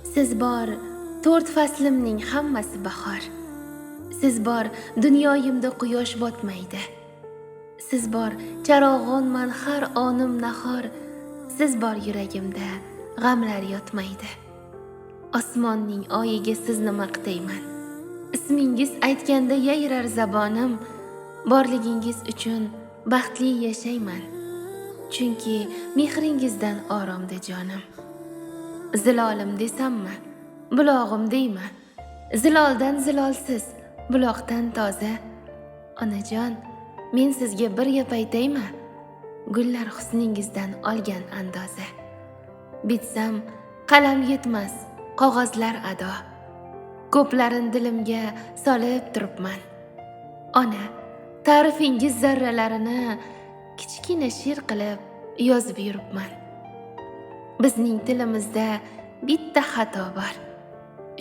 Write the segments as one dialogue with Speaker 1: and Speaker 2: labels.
Speaker 1: Siz bor, 4 faslimning hammasi bahor. Siz bor, dunyoyimda quyosh botmaydi. Siz bor, charog'onman har onim nahor. Siz bor yuragimda, g'amlar yotmaydi. Osmonning oyiga sizni maqtayman. Ismingiz aytganda yayrar zabonim. Borligingiz uchun baxtli yashayman. Chunki mehringizdan oromda jonim. Zilolim desammi, bulog'im deyman. Ziloldan zilolsiz, buloqdan toza. Onajon, men sizga bir gap aytayman. Gullar husningizdan olgan andoza. Bitsam qalam yetmas, qog'ozlar ado. Ko'plarin dilimga solib turibman. Ona, ta'rifingiz zarralarini kichkina she'r qilib yozib yuribman. Bizning tilimizda bitta xato bor.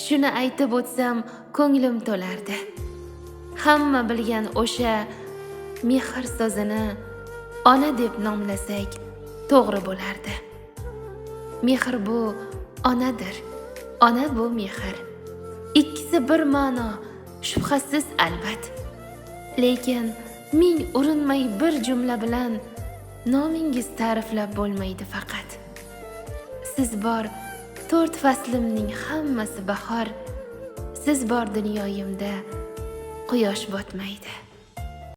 Speaker 1: Shuni aytib o'tsam, ko'nglim to'lardi. Hamma bilgan o'sha mehr so'zini ona deb nomlasak to'g'ri bo'lardi. Mehr bu onadir, ona bu mehr. Ikkisi bir ma'no, shubhasiz albat. Lekin ming urinmay bir jumla bilan nomingiz ta'riflab bo'lmaydi faqat. Siz bor, 4 faslimning hammasi bahor. Siz bor dunyoyimda, quyosh botmaydi.